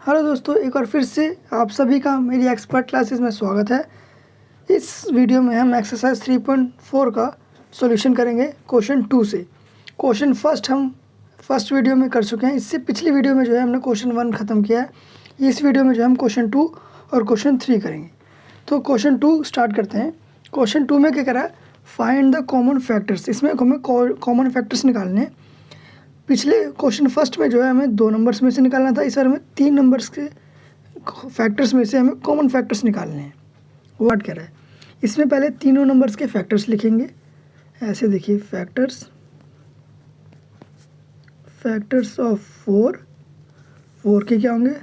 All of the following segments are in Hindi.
हेलो दोस्तों, एक बार फिर से आप सभी का मेरी एक्सपर्ट क्लासेस में स्वागत है। इस वीडियो में हम एक्सरसाइज 3.4 का सॉल्यूशन करेंगे क्वेश्चन 2 से। क्वेश्चन फर्स्ट हम फर्स्ट वीडियो में कर चुके हैं। इससे पिछली वीडियो में जो है हमने क्वेश्चन 1 ख़त्म किया है। इस वीडियो में जो हम क्वेश्चन 2 और क्वेश्चन 3 करेंगे। तो क्वेश्चन 2 स्टार्ट करते हैं। क्वेश्चन 2 में क्या करा है, फाइंड द कॉमन फैक्टर्स। इसमें हमें कॉमन फैक्टर्स निकालने हैं। पिछले क्वेश्चन फर्स्ट में जो है हमें 2 नंबर्स में से निकालना था। इस बार हमें 3 नंबर्स के फैक्टर्स में से हमें कॉमन फैक्टर्स निकालने हैं। व्हाट कह रहा है, इसमें पहले तीनों नंबर्स के फैक्टर्स लिखेंगे। ऐसे देखिए, फैक्टर्स ऑफ 4 के क्या होंगे,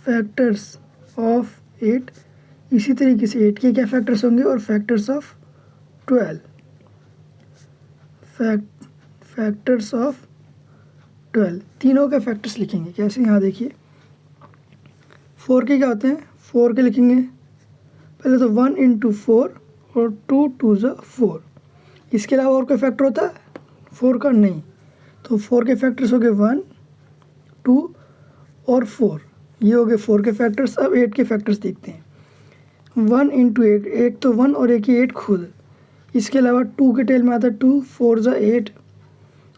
फैक्टर्स ऑफ 8। इसी तरीके से 8 के क्या फैक्टर्स होंगे, और फैक्टर्स ऑफ 12, फैक्टर्स ऑफ 12 तीनों के फैक्टर्स लिखेंगे। कैसे, यहाँ देखिए 4 के क्या होते हैं, 4 के लिखेंगे पहले तो 1 इंटू 4 और 2 टू ज़ा 4। इसके अलावा और कोई फैक्टर होता है 4 का? नहीं। तो 4 के फैक्टर्स हो गए 1, 2 और 4। ये हो गए 4 के फैक्टर्स। अब 8 के फैक्टर्स देखते हैं। 1 इंटू 8, एक तो 1 और एक ही 8 खुद। इसके अलावा 2 के टेल में आता है 2, 4 ज़ा 8,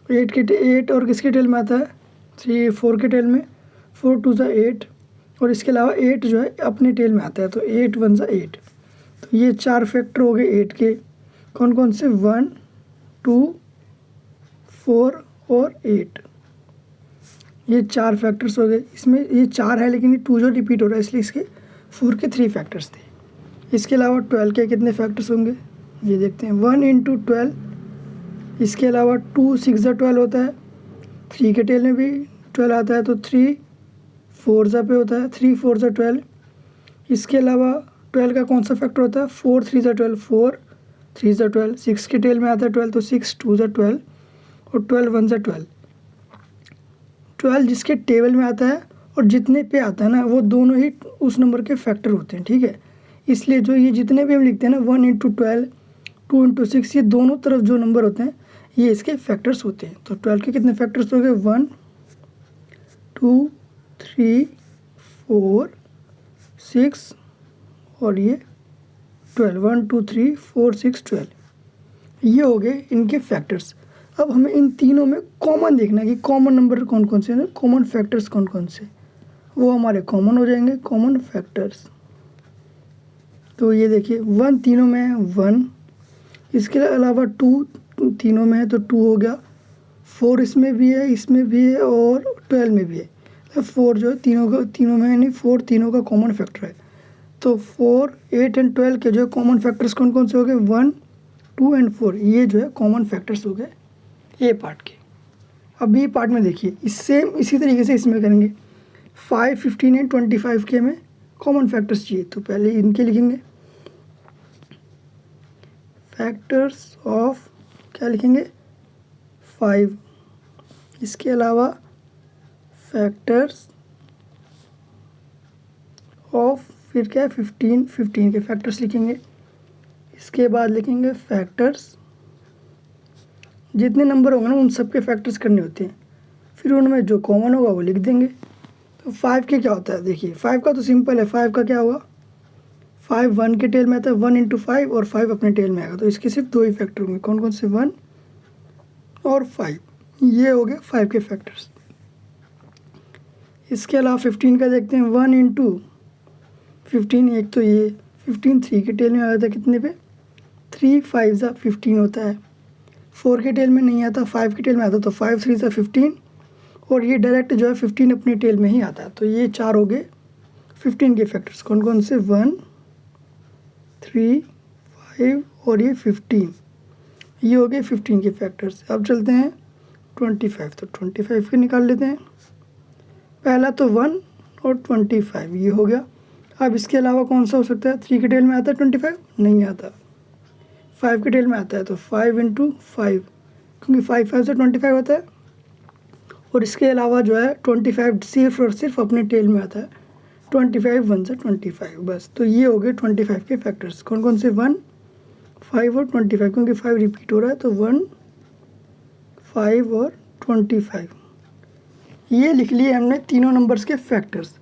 8 और किसके टेल में आता है 3, 4 के टेल में 4 टू ज़ा 8, और इसके अलावा 8 जो है अपने टेल में आता है, तो 8 1 ज़ा 8। तो ये 4 फैक्टर हो गए 8 के। कौन कौन से, 1, 2, 4 और 8। ये 4 फैक्टर्स हो गए। इसमें ये 4 है लेकिन ये 2 जो रिपीट हो रहा है, इसलिए इसके 4 के 3 फैक्टर्स थे। इसके अलावा 12 के कितने फैक्टर्स होंगे, ये देखते हैं। 1 इंटू 12, इसके अलावा 2 6 ज़ा 12 होता है। 3 के टेल में भी 12 आता है, तो 3 4 ज़ा पे होता है, 3 4 ज़ा 12। इसके अलावा 12 का कौन सा फैक्टर होता है, 4 3 ज़ा 12, 4 3 ज़ा 12। 6 के टेल में आता है 12, तो 6 2 ज़ा 12 और 12 1 ज़ा 12। 12 जिसके टेबल में आता है और जितने पे आता है ना, वो दोनों ही उस नंबर के फैक्टर होते हैं, ठीक है। इसलिए जो ये जितने भी हम लिखते हैं ना, 1 इंटू 12, 2 इंटू 6, ये दोनों तरफ जो नंबर होते हैं ये इसके फैक्टर्स होते हैं। तो 12 के कितने फैक्टर्स हो गए, 1 2 3 4 6 और ये 12, 1 2 3 4 6 12। ये हो गए इनके फैक्टर्स। अब हमें इन तीनों में कॉमन देखना है कि कॉमन नंबर कौन कौन से हैं, कॉमन फैक्टर्स कौन कौन से, वो हमारे कॉमन हो जाएंगे, कॉमन फैक्टर्स। तो ये देखिए 1 तीनों में है 1, इसके अलावा 2 तीनों में है तो 2 हो गया। 4 इसमें भी है, इसमें भी है और 12 में भी है। तो 4 जो है तीनों में है, नहीं 4 तीनों का कॉमन फैक्टर है। तो 4 8 एंड 12 के जो है कॉमन फैक्टर्स कौन कौन से हो गए, 1 2 एंड 4। ये जो है कॉमन फैक्टर्स हो गए ए पार्ट के। अब बी पार्ट में देखिए, इसी तरीके से इसमें करेंगे। 5 15 एंड 25 के में कॉमन फैक्टर्स चाहिए, तो पहले इनके लिखेंगे फैक्टर्स ऑफ, क्या लिखेंगे 5। इसके अलावा फैक्टर्स ऑफ, फिर क्या है 15 के फैक्टर्स लिखेंगे। इसके बाद लिखेंगे फैक्टर्स, जितने नंबर होंगे ना उन सब के फैक्टर्स करने होते हैं, फिर उनमें जो कॉमन होगा वो लिख देंगे। तो 5 के क्या होता है, देखिए 5 का तो सिंपल है। 5 का क्या होगा, 5 1 के टेल में आता है, 1 इंटू 5 और 5 अपने टेल में आएगा, तो इसके सिर्फ 2 ही फैक्टर होंगे। कौन कौन से, 1 और 5। ये हो गए 5 के फैक्टर्स। इसके अलावा 15 का देखते हैं। 1 इंटू 15, एक तो ये 15 3 के टेल में आ जाता है, कितने पे 3 5 ज़ा 15 होता है। 4 के टेल में नहीं आता, 5 के टेल में आता, तो 5 3 ज़ा 15, और ये डायरेक्ट जो है 15 अपने टेल में ही आता है। तो ये 4 हो गए 15 के फैक्टर्स। कौन कौन से, 1 3 5 और ये 15। ये हो गए 15 के फैक्टर्स। अब चलते हैं 25, तो 25 के निकाल लेते हैं। पहला तो 1 और 25, ये हो गया। अब इसके अलावा कौन सा हो सकता है, 3 के टेल में आता है 25, नहीं आता। 5 के टेल में आता है, तो 5 इंटू 5, क्योंकि 5 5 से 25 होता है। और इसके अलावा जो है 25 सिर्फ और सिर्फ अपने टेल में आता है, 25 1 से 25 बस। तो ये हो गए 25 के फैक्टर्स। कौन कौन से, 1 5 और 25, क्योंकि 5 रिपीट हो रहा है, तो 1 5 और 25। ये लिख लिए हमने तीनों नंबर्स के फैक्टर्स।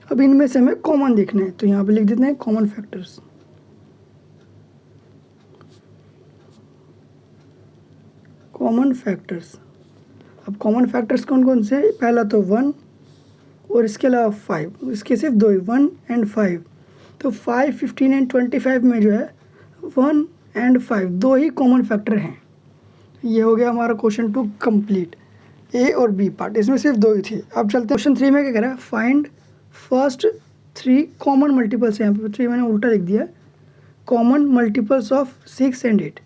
अब इनमें से हमें कॉमन देखना है, तो यहाँ पे लिख देते हैं कॉमन फैक्टर्स। कॉमन फैक्टर्स, अब कॉमन फैक्टर्स कौन कौन से? पहला तो 1 और इसके अलावा 5, इसके सिर्फ दो ही 1 एंड 5। तो 5, 15 एंड 25 में जो है 1 एंड 5 दो ही कॉमन फैक्टर हैं। ये हो गया हमारा क्वेश्चन 2 कंप्लीट। ए और बी पार्ट, इसमें सिर्फ दो ही थे। अब चलते हैं क्वेश्चन 3 में। क्या कह रहा है? Find first 3 common multiples. यहाँ पे 3 मैंने उल्टा लिख दिया, common multiples of 6 and 8।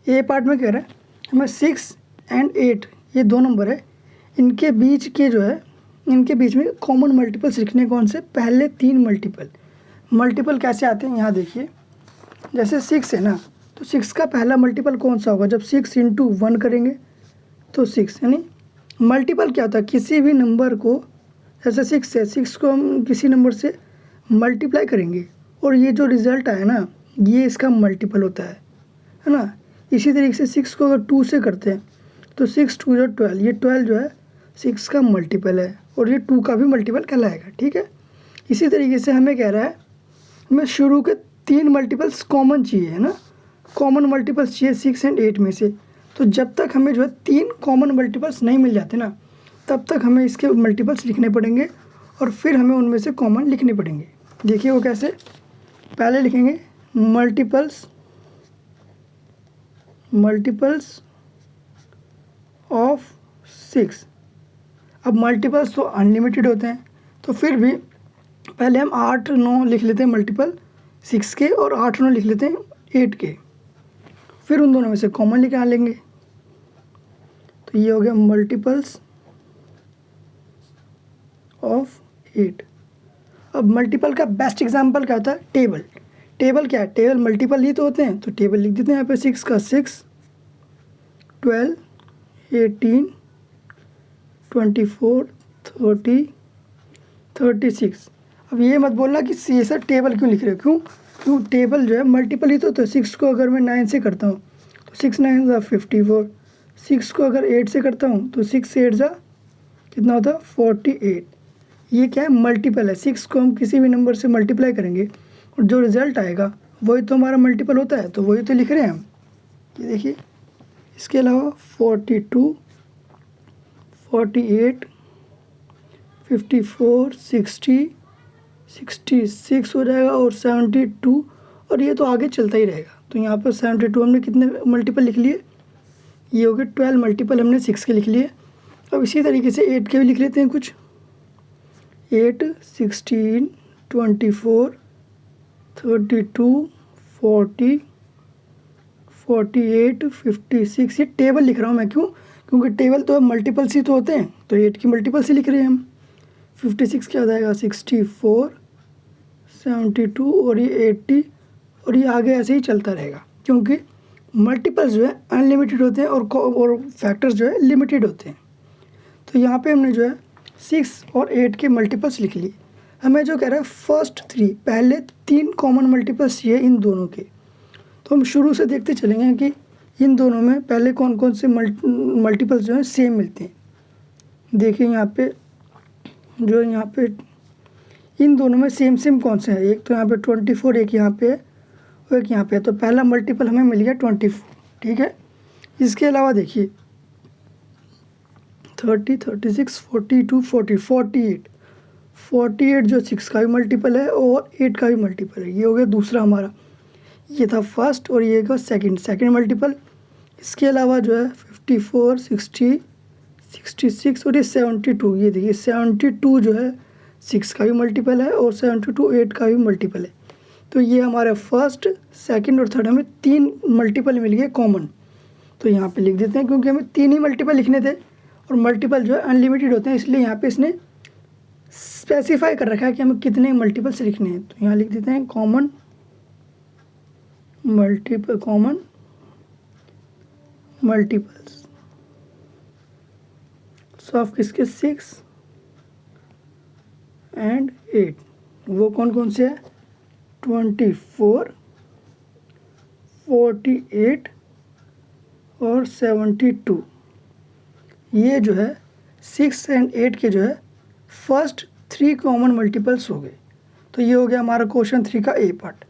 A part में कह रहा है हमें 6 एंड 8 ये दो नंबर है, इनके बीच के जो है, इनके बीच में कॉमन मल्टीपल्स लिखने कौन से? पहले 3 मल्टीपल। मल्टीपल कैसे आते हैं यहाँ देखिए, जैसे 6 है ना, तो 6 का पहला मल्टीपल कौन सा होगा? जब 6 इंटू 1 करेंगे तो 6, यानी मल्टीपल क्या होता है? किसी भी नंबर को, जैसे 6 है, 6 को हम किसी नंबर से मल्टीप्लाई करेंगे और ये जो रिज़ल्ट आया ना, ये इसका मल्टीपल होता है ना। इसी तरीके से 6 को अगर 2 से करते हैं तो 6 2 जो 12, ये 12 जो है 6 का मल्टीपल है और ये 2 का भी मल्टीपल कहलाएगा। ठीक है, इसी तरीके से हमें कह रहा है हमें शुरू के 3 मल्टीपल्स कॉमन चाहिए, है ना। कॉमन मल्टीपल्स चाहिए 6 एंड 8 में से। तो जब तक हमें जो है 3 कॉमन मल्टीपल्स नहीं मिल जाते ना, तब तक हमें इसके मल्टीपल्स लिखने पड़ेंगे और फिर हमें उनमें से कॉमन लिखने पड़ेंगे। देखिए वो कैसे, पहले लिखेंगे मल्टीपल्स ऑफ 6। अब मल्टीपल्स तो अनलिमिटेड होते हैं, तो फिर भी पहले हम 8 9 लिख लेते हैं मल्टीपल 6 के, और 8 9 लिख लेते हैं 8 के, फिर उन दोनों में से कॉमन निकाल लेंगे। तो ये हो गया मल्टीपल्स ऑफ 8। अब मल्टीपल का बेस्ट एग्जांपल क्या होता है? टेबल। टेबल क्या है? टेबल मल्टीपल ही तो होते हैं, तो टेबल लिख देते हैं यहाँ पे 6 का 6, 12, 18, 24, 30, 36। अब ये मत बोलना कि ये सर टेबल क्यों लिख रहे हो, क्यों टेबल जो है मल्टीपल ही तो होता है। 6 को अगर मैं 9 से करता हूँ तो 6 9 ज़ा 54, 6 को अगर 8 से करता हूँ तो 6 8 ज़ा कितना होता है? 48। ये क्या है? मल्टीपल है। 6 को हम किसी भी नंबर से मल्टीप्लाई करेंगे और जो रिज़ल्ट आएगा वही तो हमारा मल्टीपल होता है, तो वही तो लिख रहे हैं हम। ये देखिए, इसके अलावा 42, 48, 54, 60, 66 हो जाएगा और 72, और ये तो आगे चलता ही रहेगा। तो यहाँ पर 72 हमने कितने मल्टीपल लिख लिए? ये हो गए 12 मल्टीपल हमने 6 के लिख लिए। अब इसी तरीके से 8 के भी लिख लेते हैं कुछ। 8, 16, 24, 32, 40, 48, 56। ये टेबल लिख रहा हूँ मैं, क्योंकि टेबल तो मल्टीपल्स ही तो होते हैं, तो 8 की मल्टीपल्स ही लिख रहे हैं हम। 56 क्या हो जाएगा? 64, 72 और ये 80, और ये आगे ऐसे ही चलता रहेगा, क्योंकि मल्टीपल्स जो है अनलिमिटेड होते हैं और फैक्टर्स जो है लिमिटेड होते हैं। तो यहाँ पे हमने जो है 6 और 8 के मल्टीपल्स लिख लिए। हमें जो कह रहा है फर्स्ट 3, पहले 3 कॉमन मल्टीपल्स चाहिए इन दोनों के। तो हम शुरू से देखते चलेंगे कि इन दोनों में पहले कौन कौन से मल्टीपल्स जो हैं सेम मिलते हैं। देखिए यहाँ पे इन दोनों में सेम कौन से हैं? एक तो यहाँ पे 24, एक यहाँ पे और एक यहाँ पे। तो पहला मल्टीपल हमें मिल गया 24। ठीक है, इसके अलावा देखिए 30, 36, 42, 40, 48 जो 6 का भी मल्टीपल है और 8 का भी मल्टीपल है। ये हो गया दूसरा हमारा, ये था फर्स्ट, और ये का सेकंड मल्टीपल। इसके अलावा जो है 54, 60, 66 और ये 72। ये देखिए 72 जो है 6 का भी मल्टीपल है और 72 8 का भी मल्टीपल है। तो ये हमारा फर्स्ट, सेकंड और थर्ड हमें 3 मल्टीपल मिल गए कॉमन। तो यहाँ पे लिख देते हैं, क्योंकि हमें 3 ही मल्टीपल लिखने थे और मल्टीपल जो है अनलिमिटेड होते हैं, इसलिए यहाँ पे इसने स्पेसिफाई कर रखा है कि हमें कितने मल्टीपल्स लिखने हैं। तो यहाँ लिख देते हैं कॉमन मल्टीपल्स ऑफ किसके? 6 एंड 8। वो कौन कौन से है? 24, 48 और 72। ये जो है 6 एंड 8 के जो है फर्स्ट 3 कॉमन मल्टीपल्स हो गए। तो ये हो गया हमारा क्वेश्चन 3 का ए पार्ट।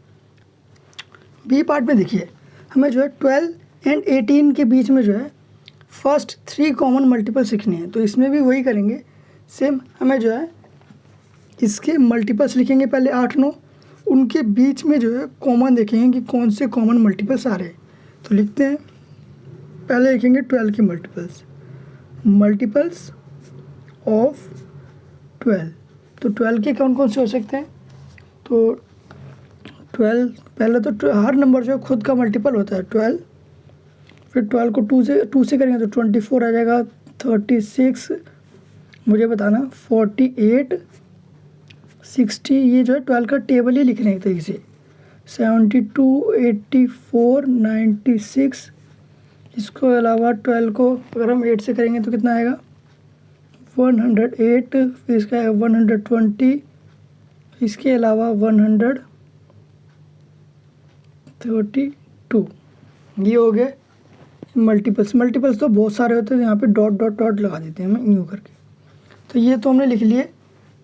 बी पार्ट में देखिए हमें जो है 12 एंड 18 के बीच में जो है फर्स्ट 3 कॉमन मल्टीपल सीखने हैं। तो इसमें भी वही करेंगे सेम, हमें जो है इसके मल्टीपल्स लिखेंगे पहले 8 9, उनके बीच में जो है कॉमन देखेंगे कि कौन से कॉमन मल्टीपल्स आ रहे हैं। तो लिखते हैं, पहले लिखेंगे 12 की मल्टीपल्स ऑफ 12। तो 12 के कौन कौन से हो सकते हैं? तो 12 पहले तो हर नंबर जो है खुद का मल्टीपल होता है 12, फिर 12 को 2 से करेंगे तो 24 आ जाएगा, 36 मुझे बताना, 48 60, ये जो है 12 का टेबल ही लिख रहे हैं एक तरीके से, 72 84 96। इसको अलावा 12 को अगर हम 8 से करेंगे तो कितना आएगा 108, फिर इसका है 120, इसके अलावा 132। ये हो गए मल्टीपल्स तो बहुत सारे होते हैं, यहाँ पे डॉट डॉट डॉट लगा देते हैं हम यूँ करके। तो ये तो हमने लिख लिए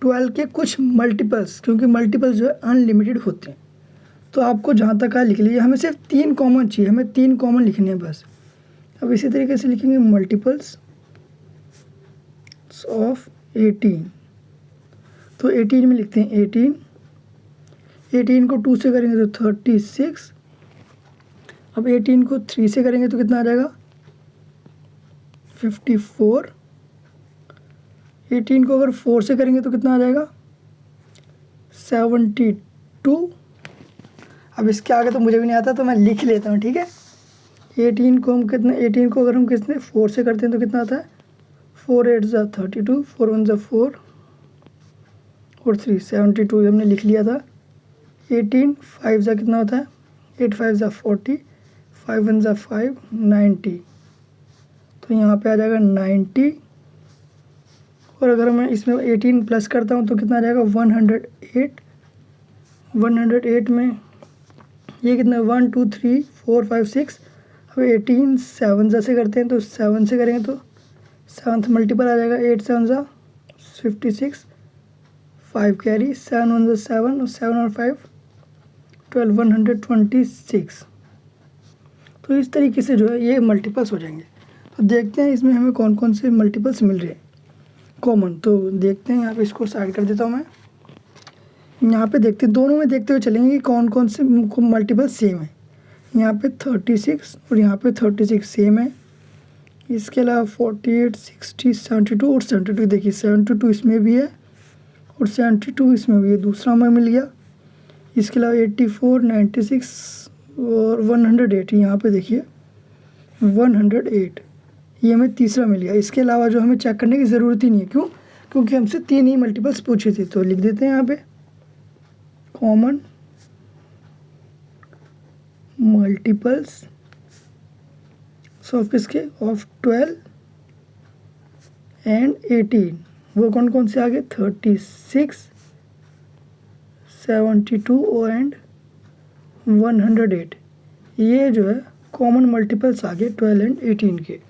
12 के कुछ मल्टीपल्स, क्योंकि मल्टीपल्स जो है अनलिमिटेड होते हैं। तो आपको जहाँ तक है लिख लीजिए, हमें सिर्फ 3 कॉमन चाहिए, हमें 3 कॉमन लिखने हैं बस। अब इसी तरीके से लिखेंगे मल्टीपल्स ऑफ 18। तो 18 में लिखते हैं 18 को 2 से करेंगे तो 36। अब 18 को 3 से करेंगे तो कितना आ जाएगा 54। 18 को अगर 4 से करेंगे तो कितना आ जाएगा 72। अब इसके आगे तो मुझे भी नहीं आता, तो मैं लिख लेता हूँ, ठीक है। 18 को अगर हम कितने 4 से करते हैं तो कितना आता है 4 8 ज़ा 32, 4 1 ज़ा 4 और 3 72 हमने लिख लिया था। 18 5 ज़ा कितना होता है 8 5 ज़ा 40, 5 1 ज़ा 5 90। तो यहाँ पे आ जाएगा 90। और अगर मैं इसमें 18 प्लस करता हूँ तो कितना आ जाएगा 108। 108 में ये कितना 1 2 3 4 5 6। अब 18 7 से करते हैं तो 7 से करेंगे तो 7th मल्टीपल आ जाएगा 8 7 ज़ा 56, 5 कैरी, 7 1 ज़ा 7 और 7 और 5 12 126। तो इस तरीके से जो है ये मल्टीपल्स हो जाएंगे। तो देखते हैं इसमें हमें कौन कौन से मल्टीपल्स मिल रहे हैं कॉमन। तो देखते हैं, यहाँ पे इसको साइड कर देता हूँ मैं। यहाँ पे देखते हैं, दोनों में देखते हुए चलेंगे कि कौन कौन से मल्टीपल सेम है। यहाँ पे 36 और यहाँ पे 36 सेम है। इसके अलावा 48 60 72 और 72 देखिए 72 इसमें भी है और 72 इसमें भी है, दूसरा हमें मिल गया। इसके अलावा 84 96 और 108 यहाँ पे देखिए 108, ये हमें तीसरा मिल गया। इसके अलावा जो हमें चेक करने की ज़रूरत ही नहीं है, क्यों? क्योंकि हमसे 3 ही मल्टीपल्स पूछे थे। तो लिख देते हैं यहाँ पे कॉमन मल्टीपल्स ऑफ किसके ऑफ 12 एंड 18। वो कौन कौन से आगे 36 72 एंड 108। ये जो है कॉमन मल्टीपल्स आ गए 12 एंड 18 के।